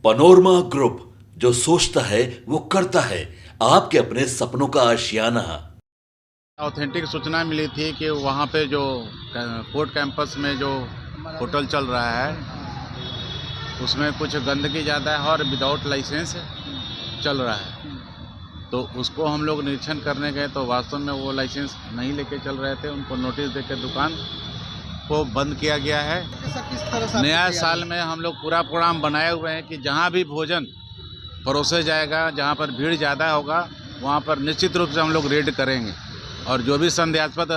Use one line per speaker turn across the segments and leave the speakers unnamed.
Panorama group, जो सोचता है वो करता है। आपके अपने सपनों का आशियाना।
ऑथेंटिक सूचना मिली थी कि वहाँ पे जो कोर्ट कैंपस में जो होटल चल रहा है उसमें कुछ गंदगी ज़्यादा है और विदाउट लाइसेंस चल रहा है। तो उसको हम लोग निरीक्षण करने गए तो वास्तव में वो लाइसेंस नहीं लेके चल रहे थे। उनको नोटिस देकर दुकान को बंद किया गया है।
किस तरह से
नया साल में हम लोग पूरा प्रोग्राम बनाए हुए हैं कि जहाँ भी भोजन परोसा जाएगा, जहाँ पर भीड़ ज़्यादा होगा, वहाँ पर निश्चित रूप से हम लोग रेड करेंगे और जो भी संदेहास्पद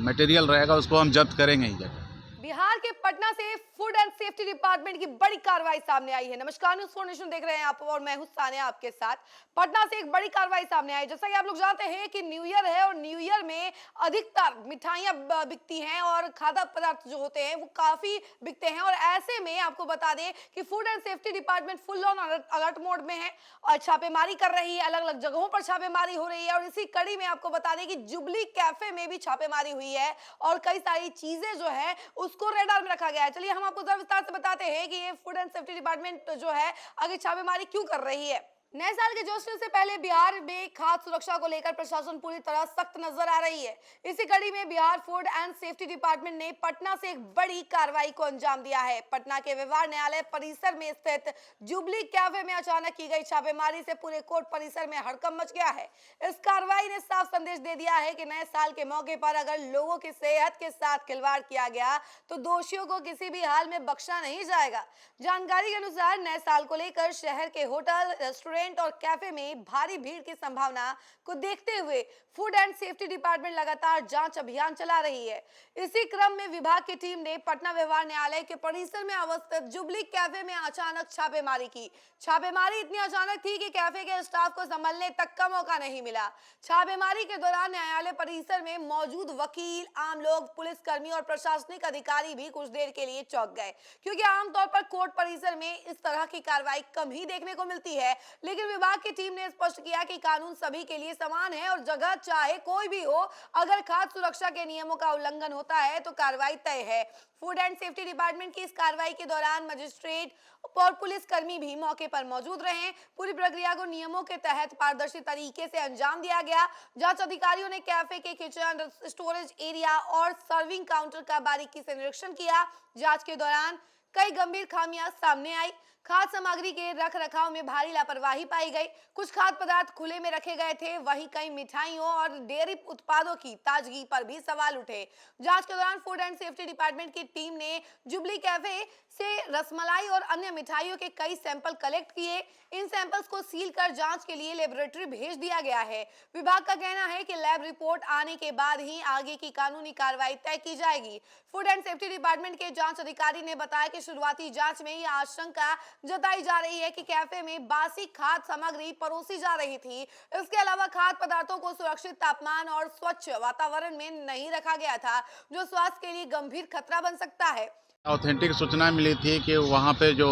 मटेरियल रहेगा उसको हम जब्त करेंगे ही जगह।
बिहार के पटना से फूड एंड सेफ्टी डिपार्टमेंट की बड़ी कार्रवाई सामने आई है। नमस्कार, न्यूज़ 4 नेशन देख रहे हैं आप और मैं हूं सानिया आपके साथ। पटना से एक बड़ी कार्रवाई सामने आई। जैसा कि आप लोग जानते हैं कि न्यू ईयर है और न्यू ईयर में अधिकतर मिठाइयां बिकती हैं और खाद्य पदार्थ जो होते हैं वो काफी बिकते हैं। और ऐसे में आपको बता दें कि food and safety department full on alert mode में है और छापेमारी कर रही है। अलग अलग जगहों पर छापेमारी हो रही है और इसी कड़ी में आपको बता दें कि जुबली कैफे में भी छापेमारी हुई है और कई सारी चीजें जो है उसको रेडार में रखा गया है। चलिए हम आपको जरा विस्तार से बताते हैं कि ये फूड एंड सेफ्टी डिपार्टमेंट जो है आगे छापेमारी क्यों कर रही है। नए साल के जोश से पहले बिहार में खाद्य सुरक्षा को लेकर प्रशासन पूरी तरह सख्त नजर आ रही है। इसी कड़ी में Bihar food and safety department ने पटना से एक बड़ी कार्रवाई को अंजाम दिया है। पटना के व्यवहार न्यायालय परिसर में स्थित जुबली कैफे में अचानक की गई छापेमारी से पूरे कोर्ट परिसर में हड़कंप मच गया है। इस कार्रवाई ने साफ संदेश दे दिया है कि नए साल के मौके पर अगर लोगों की सेहत के साथ खिलवाड़ किया गया तो दोषियों को किसी भी हाल में बख्शा नहीं जाएगा। जानकारी के अनुसार नए साल को लेकर शहर के होटल, रेस्टोरेंट और कैफे में भारी भीड़ की संभावना को देखते हुए फूड एंड सेफ्टी डिपार्टमेंट लगातार जांच अभियान चला रही है। इसी क्रम में विभाग की टीम ने पटना व्यवहार न्यायालय के परिसर में अवस्थित जुबली कैफे में अचानक छापेमारी की। छापेमारी इतनी अचानक थी कि कैफे के स्टाफ को संभलने तक का मौका नहीं मिला। छापेमारी के दौरान न्यायालय परिसर में मौजूद वकील, आम लोग, पुलिसकर्मी और प्रशासनिक अधिकारी भी कुछ देर के लिए चौंक गए, क्योंकि आमतौर पर कोर्ट परिसर में इस तरह की कार्रवाई कम ही देखने को मिलती है। लेकिन विभाग की टीम ने स्पष्ट किया कि कानून सभी के लिए समान है और जगह चाहे कोई भी हो, अगर खाद्य सुरक्षा के नियमों का उल्लंघन होता है तो कार्रवाई तय है। फूड एंड सेफ्टी डिपार्टमेंट की इस कार्रवाई के दौरान मजिस्ट्रेट और पुलिसकर्मी भी मौके पर मौजूद रहे। पूरी प्रक्रिया को नियमों के तहत पारदर्शी तरीके से अंजाम दिया गया। जांच अधिकारियों ने कैफे के किचन, स्टोरेज एरिया और सर्विंग काउंटर का बारीकी से निरीक्षण किया। जांच के दौरान कई गंभीर खामियां सामने आई। खाद्य सामग्री के रख रखाव में भारी लापरवाही पाई गई। कुछ खाद्य पदार्थ खुले में रखे गए थे, वहीं कई मिठाइयों और डेयरी उत्पादों की ताजगी पर भी सवाल उठे। जांच के दौरान फूड एंड सेफ्टी डिपार्टमेंट की टीम ने जुबली कैफे से रसमलाई और अन्य मिठाइयों के कई सैंपल कलेक्ट किए। इन सैंपल्स को सील कर जांच के लिए लेबोरेटरी भेज दिया गया है। विभाग का कहना है कि लैब रिपोर्ट आने के बाद ही आगे की कानूनी कार्रवाई तय की जाएगी। फूड एंड सेफ्टी डिपार्टमेंट के जांच अधिकारी ने बताया कि शुरुआती जांच में यह आशंका जताई जा रही है कि कैफे में बासी खाद्य सामग्री परोसी जा रही थी। इसके अलावा खाद्य पदार्थों को सुरक्षित तापमान और स्वच्छ वातावरण में नहीं रखा गया था, जो स्वास्थ्य के लिए गंभीर खतरा बन सकता है।
ऑथेंटिक सूचना मिली थी कि वहाँ पे जो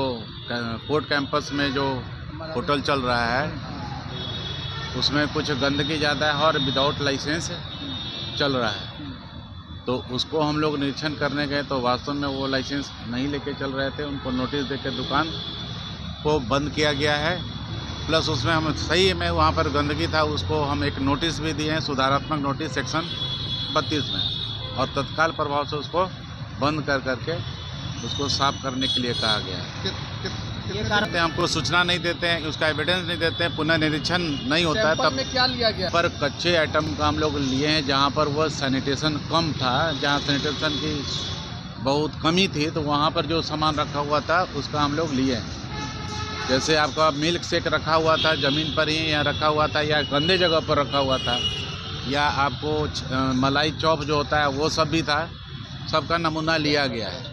कोर्ट कैंपस में जो होटल चल रहा है उसमें कुछ गंदगी ज़्यादा है और विदाउट लाइसेंस चल रहा है। तो उसको हम लोग निरीक्षण करने गए तो वास्तव में वो लाइसेंस नहीं लेके चल रहे थे। उनको नोटिस देकर दुकान को बंद किया गया है। प्लस उसमें हम सही में वहाँ पर गंदगी था, उसको हम एक नोटिस भी दिए हैं, सुधारात्मक नोटिस सेक्शन 32 में, और तत्काल प्रभाव से उसको बंद करके उसको साफ करने के लिए कहा गया है। हमको सूचना नहीं देते हैं, उसका एविडेंस नहीं देते हैं, पुनः निरीक्षण नहीं होता है। तब
क्या लिया गया?
पर कच्चे आइटम का हम लोग लिए हैं जहाँ पर वह सैनिटेशन कम था, जहाँ सैनिटेशन की बहुत कमी थी, तो वहाँ पर जो सामान रखा हुआ था उसका हम लोग लिए हैं। जैसे आपका मिल्क शेक रखा हुआ था ज़मीन पर ही या रखा हुआ था, या गंदे जगह पर रखा हुआ था, या आपको मलाई चॉप जो होता है वो सब भी था। सबका नमूना लिया गया है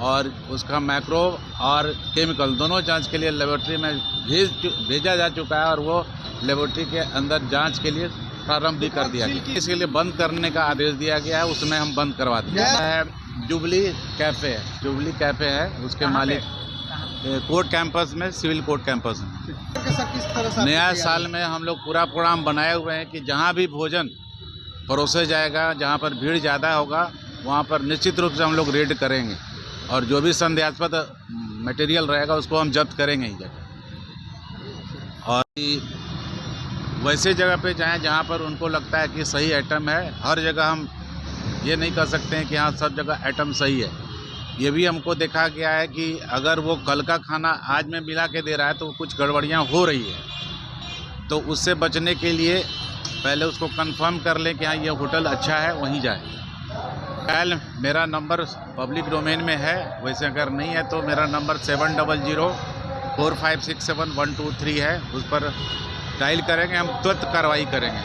और उसका मैक्रो और केमिकल दोनों जांच के लिए लेबोरेटरी में भेजा जा चुका है और वो लेबोरेटरी के अंदर जांच के लिए प्रारंभ भी कर दिया गया। इसके लिए बंद करने का आदेश दिया गया है, उसमें हम बंद करवा दिया है। जुबली कैफ़े है, उसके मालिक कोर्ट कैंपस में, सिविल कोर्ट कैंपस में।
किस तरह से
नया साल में हम लोग पूरा प्रोग्राम बनाए हुए हैं कि जहाँ भी भोजन परोसा जाएगा, जहाँ पर भीड़ ज़्यादा होगा, वहाँ पर निश्चित रूप से हम लोग रेड करेंगे और जो भी संदेहास्पद मटेरियल रहेगा उसको हम जब्त करेंगे ही जगह। और वैसे जगह पे जाएं जहाँ पर उनको लगता है कि सही आइटम है। हर जगह हम ये नहीं कर सकते हैं कि हाँ सब जगह आइटम सही है। ये भी हमको देखा गया है कि अगर वो कल का खाना आज में मिला के दे रहा है तो कुछ गड़बड़ियाँ हो रही है। तो उससे बचने के लिए पहले उसको कंफर्म कर लें कि हाँ ये होटल अच्छा है, वहीं जाएं। कल मेरा नंबर पब्लिक डोमेन में है, वैसे अगर नहीं है तो मेरा नंबर 7004567123 है, उस पर डायल करेंगे, हम तुरंत कार्रवाई करेंगे।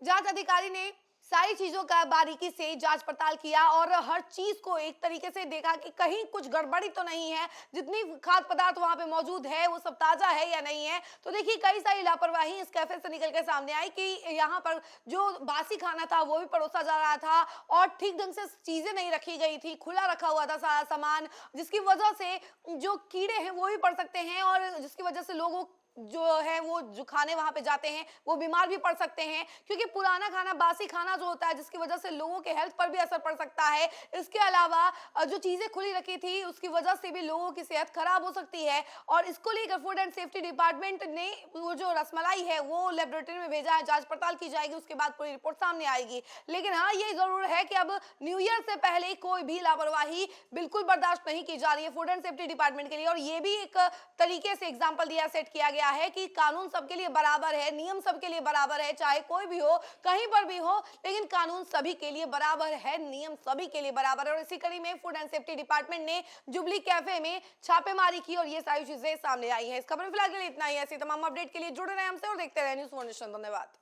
जांच अधिकारी ने सारी चीजों का बारीकी से जांच पड़ताल किया और हर चीज को एक तरीके से देखा कि कहीं कुछ गड़बड़ी तो नहीं है, जितनी खाद्य पदार्थ वहां पे मौजूद है वो सब ताजा है या नहीं है। तो देखिए कई सारी लापरवाही इस कैफे से निकल के सामने आई कि यहाँ पर जो बासी खाना था वो भी परोसा जा रहा था और ठीक ढंग से चीजें नहीं रखी गई थी, खुला रखा हुआ था सारा सामान, जिसकी वजह से जो कीड़े हैं वो भी पड़ सकते हैं और जिसकी वजह से लोगों जो है वो जो खाने वहां पे जाते हैं वो बीमार भी पड़ सकते हैं, क्योंकि पुराना खाना, बासी खाना जो होता है जिसकी वजह से लोगों के हेल्थ पर भी असर पड़ सकता है। इसके अलावा जो चीजें खुली रखी थी उसकी वजह से भी लोगों की सेहत खराब हो सकती है और इसको लेकर फूड एंड सेफ्टी डिपार्टमेंट ने वो जो रसमलाई है वो लेबोरेटरी में भेजा है, जांच पड़ताल की जाएगी, उसके बाद पूरी रिपोर्ट सामने आएगी। लेकिन हाँ ये जरूर है कि अब न्यू ईयर से पहले कोई भी लापरवाही बिल्कुल बर्दाश्त नहीं की जा रही है फूड एंड सेफ्टी डिपार्टमेंट के लिए। और ये भी एक तरीके से एग्जाम्पल दिया, सेट किया गया है कि कानून सबके लिए बराबर है, नियम सबके लिए बराबर है, चाहे कोई भी हो, कहीं पर भी हो, लेकिन कानून सभी के लिए बराबर है, नियम सभी के लिए बराबर है। और इसी कड़ी में फूड एंड सेफ्टी डिपार्टमेंट ने जुबली कैफे में छापेमारी की और ये सारी चीजें सामने आई हैं। इस खबर में फिलहाल के लिए इतना ही। ऐसी तमाम अपडेट के लिए जुड़े रहें हमसे और देखते रहें न्यूज़ 1 नेशन। धन्यवाद।